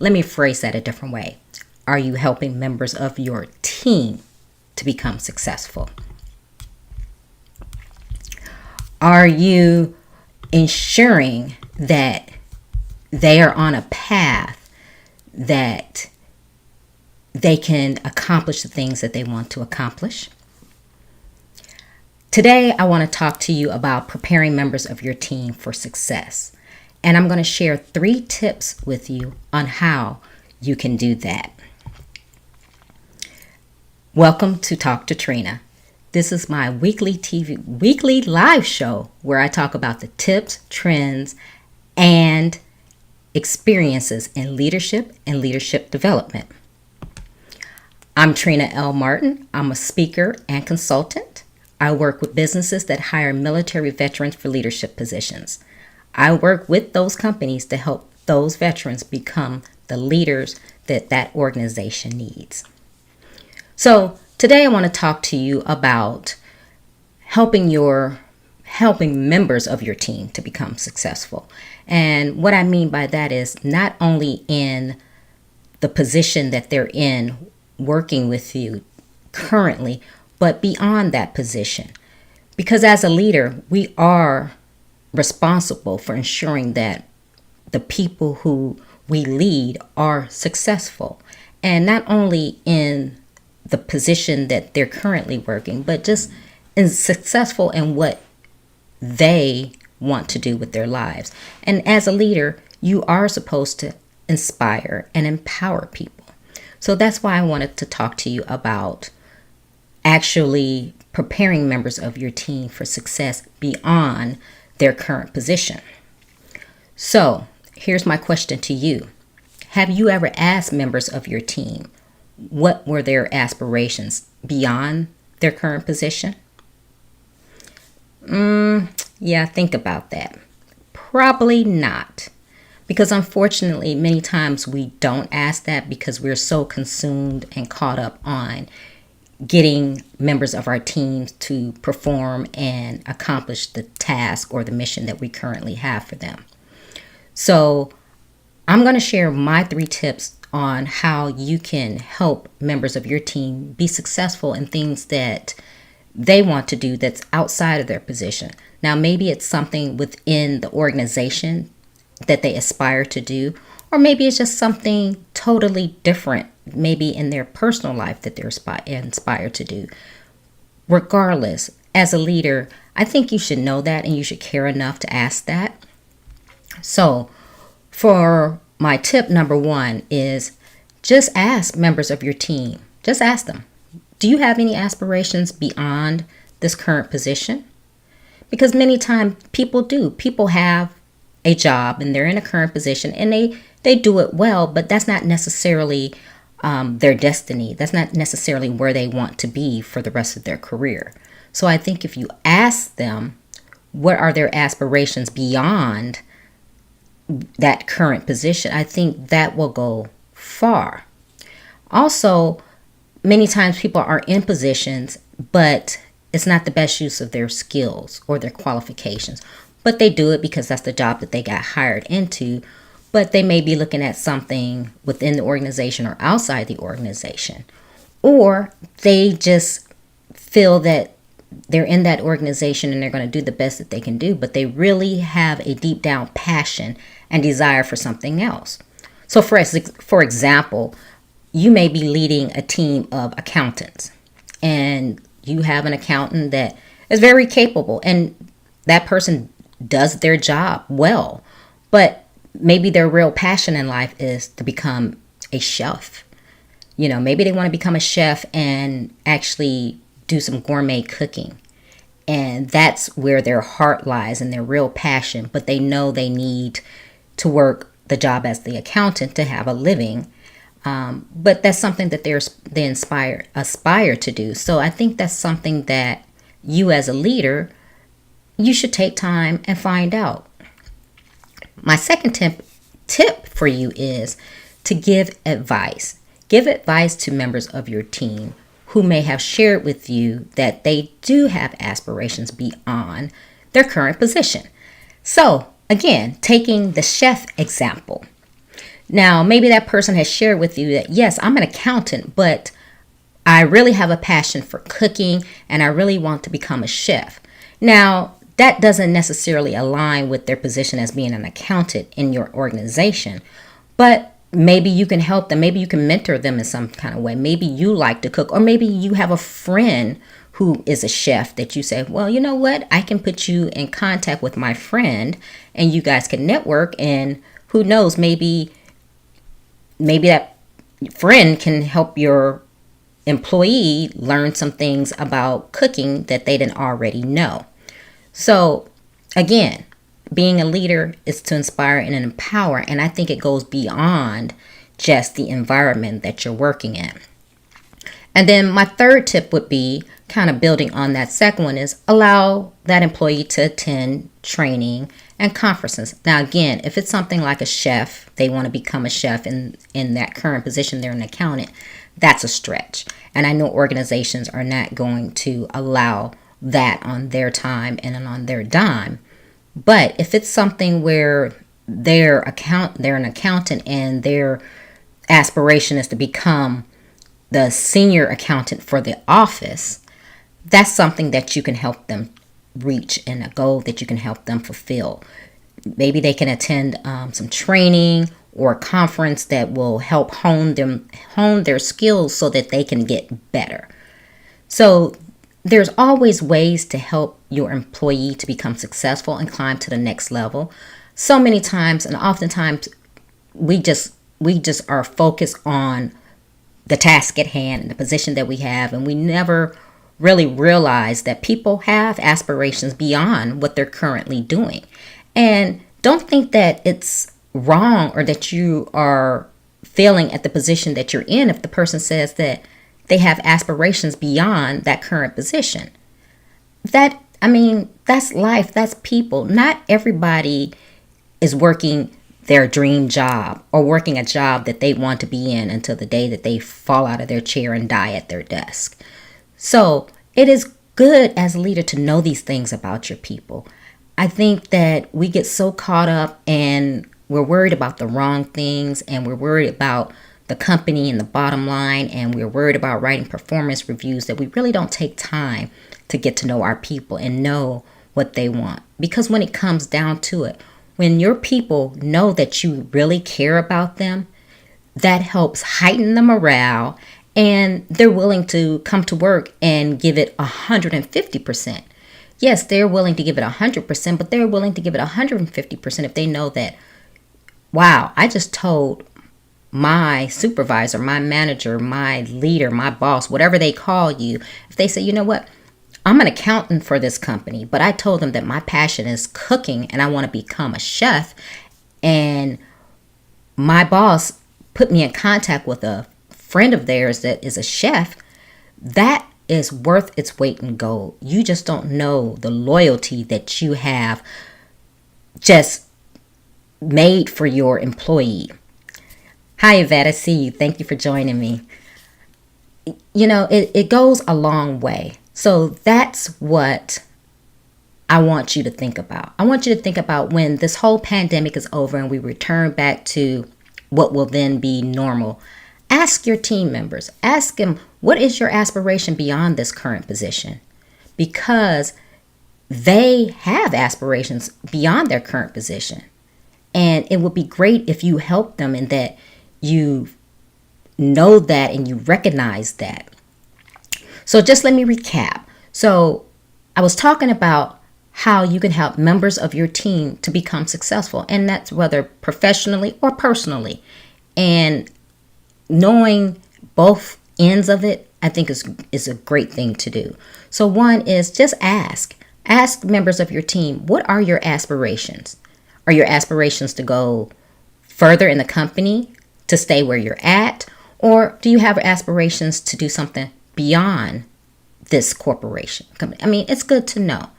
Let me phrase that a different way. Are you helping members of your team to become successful? Are you ensuring that they are on a path that they can accomplish the things that they want to accomplish? Today, I want to talk to you about preparing members of your team for success. And I'm going to share 3 tips with you on how you can do that. Welcome to Talk to Trina. This is my weekly live show where I talk about the tips, trends, and experiences in leadership and leadership development. I'm Trina L. Martin. I'm a speaker and consultant. I work with businesses that hire military veterans for leadership positions. I work with those companies to help those veterans become the leaders that organization needs. So today I want to talk to you about helping members of your team to become successful. And what I mean by that is not only in the position that they're in working with you currently, but beyond that position. Because as a leader, we are responsible for ensuring that the people who we lead are successful. And not only in the position that they're currently working, but just successful in what they want to do with their lives. And as a leader, you are supposed to inspire and empower people. So that's why I wanted to talk to you about actually preparing members of your team for success beyond their current position. So here's my question to you. Have you ever asked members of your team what were their aspirations beyond their current position? Yeah, think about that. Probably not. Because unfortunately, many times we don't ask that because we're so consumed and caught up on getting members of our teams to perform and accomplish the task or the mission that we currently have for them. So I'm going to share my 3 tips on how you can help members of your team be successful in things that they want to do that's outside of their position. Now, maybe it's something within the organization that they aspire to do, or maybe it's just something totally different, maybe in their personal life that they're inspired to do. Regardless, as a leader, I think you should know that and you should care enough to ask that. So for my tip number 1 is just ask members of your team. Just ask them, do you have any aspirations beyond this current position? Because many times people do. People have a job and they're in a current position and they do it well, but that's not necessarily their destiny. That's not necessarily where they want to be for the rest of their career. So I think if you ask them what are their aspirations beyond that current position, I think that will go far. Also, many times people are in positions, but it's not the best use of their skills or their qualifications. But they do it because that's the job that they got hired into. But they may be looking at something within the organization or outside the organization. Or they just feel that they're in that organization and they're going to do the best that they can do, but they really have a deep down passion and desire for something else. So for example, you may be leading a team of accountants and you have an accountant that is very capable and that person does their job well, but maybe their real passion in life is to become a chef. Maybe they want to become a chef and actually do some gourmet cooking. And that's where their heart lies and their real passion, but they know they need to work the job as the accountant to have a living. But that's something that they aspire to do. So I think that's something that you as a leader, you should take time and find out. My second tip for you is to give advice. Give advice to members of your team who may have shared with you that they do have aspirations beyond their current position. So, again, taking the chef example, Now, maybe that person has shared with you that, yes, I'm an accountant, but I really have a passion for cooking and I really want to become a chef. Now, that doesn't necessarily align with their position as being an accountant in your organization, but maybe you can help them. Maybe you can mentor them in some kind of way. Maybe you like to cook, or maybe you have a friend who is a chef that you say, well, you know what? I can put you in contact with my friend and you guys can network, and who knows, maybe that friend can help your employee learn some things about cooking that they didn't already know. So again, being a leader is to inspire and empower, and I think it goes beyond just the environment that you're working in. And then my third tip would be, kind of building on that second one, is allow that employee to attend training and conferences. Now again, if it's something like a chef, they want to become a chef in that current position, they're an accountant, that's a stretch. And I know organizations are not going to allow that on their time and on their dime. But if it's something where they're an accountant and their aspiration is to become the senior accountant for the office, that's something that you can help them reach and a goal that you can help them fulfill. Maybe they can attend some training or a conference that will help hone their skills so that they can get better. So there's always ways to help your employee to become successful and climb to the next level. So many times, and oftentimes, we just are focused on the task at hand and the position that we have, and we never really realize that people have aspirations beyond what they're currently doing. And don't think that it's wrong or that you are failing at the position that you're in if the person says that they have aspirations beyond that current position. That's life, that's people. Not everybody is working their dream job or working a job that they want to be in until the day that they fall out of their chair and die at their desk. So it is good as a leader to know these things about your people. I think that we get so caught up and we're worried about the wrong things, and we're worried about the company and the bottom line, and we're worried about writing performance reviews, that we really don't take time to get to know our people and know what they want. Because when it comes down to it, when your people know that you really care about them, that helps heighten the morale, and they're willing to come to work and give it 150%. Yes, they're willing to give it 100%, but they're willing to give it 150% if they know that, wow, I just told my supervisor, my manager, my leader, my boss, whatever they call you, if they say, you know what, I'm an accountant for this company, but I told them that my passion is cooking and I want to become a chef, and my boss put me in contact with a friend of theirs that is a chef, that is worth its weight in gold. You just don't know the loyalty that you have just made for your employee. Hi, Yvette, I see you. Thank you for joining me. You know, it goes a long way. So that's what I want you to think about. I want you to think about when this whole pandemic is over and we return back to what will then be normal. Ask your team members. Ask them, what is your aspiration beyond this current position? Because they have aspirations beyond their current position. And it would be great if you help them in that you know that and you recognize that. So just let me recap. So I was talking about how you can help members of your team to become successful, and that's whether professionally or personally. And knowing both ends of it, I think is a great thing to do. So one is just ask members of your team, what are your aspirations? Are your aspirations to go further in the company, to stay where you're at? Or do you have aspirations to do something beyond this corporation? I mean, it's good to know.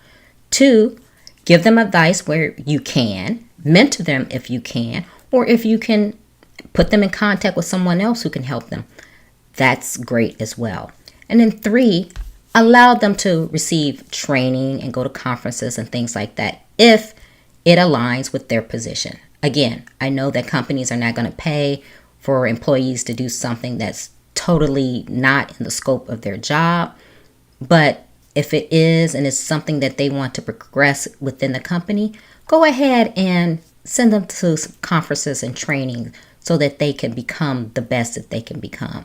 2, give them advice where you can, mentor them if you can, or if you can put them in contact with someone else who can help them. That's great as well. And then 3, allow them to receive training and go to conferences and things like that if it aligns with their position. Again, I know that companies are not going to pay for employees to do something that's totally not in the scope of their job. But if it is and it's something that they want to progress within the company, go ahead and send them to some conferences and training so that they can become the best that they can become.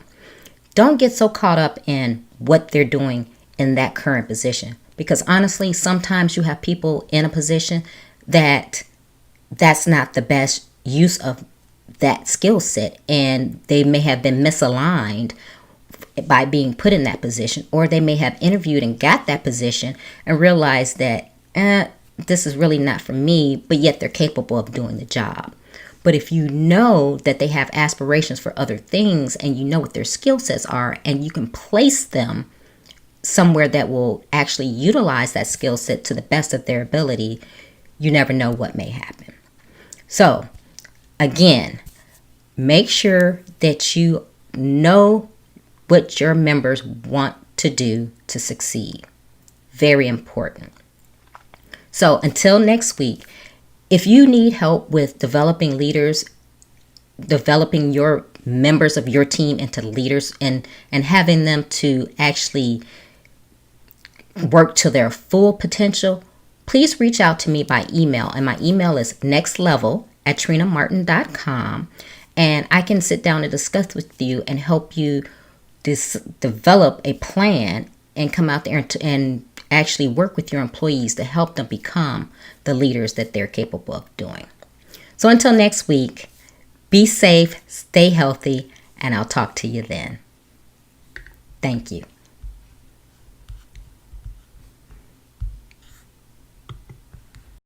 Don't get so caught up in what they're doing in that current position. Because honestly, sometimes you have people in a position that's not the best use of that skill set, and they may have been misaligned by being put in that position, or they may have interviewed and got that position and realized that this is really not for me, but yet they're capable of doing the job. But if you know that they have aspirations for other things and you know what their skill sets are, and you can place them somewhere that will actually utilize that skill set to the best of their ability, you never know what may happen. So again, make sure that you know what your members want to do to succeed. Very important. So until next week, if you need help with developing leaders, developing your members of your team into leaders, and having them to actually work to their full potential, please reach out to me by email. And my email is nextlevel@trinalmartin.com. And I can sit down and discuss with you and help you develop a plan and come out there and actually work with your employees to help them become the leaders that they're capable of doing. So until next week, be safe, stay healthy, and I'll talk to you then. Thank you.